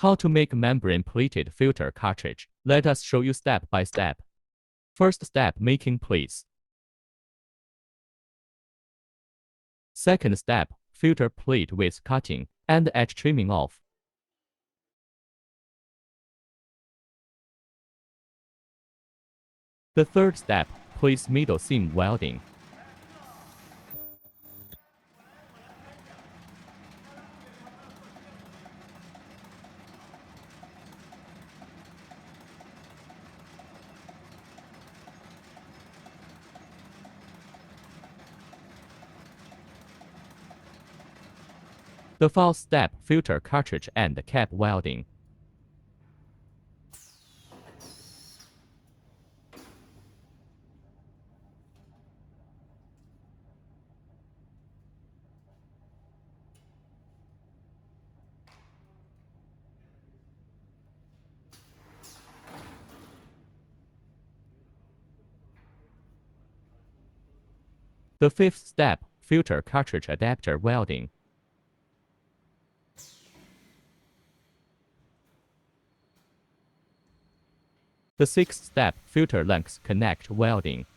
How to make membrane pleated filter cartridge. Let us show you step by step. First step, making pleats. Second step, filter pleat with cutting and edge trimming off. The third step, place middle seam welding. The fourth step, filter cartridge and cap welding. The fifth step, filter cartridge adapter welding. The sixth step, filter length connect welding.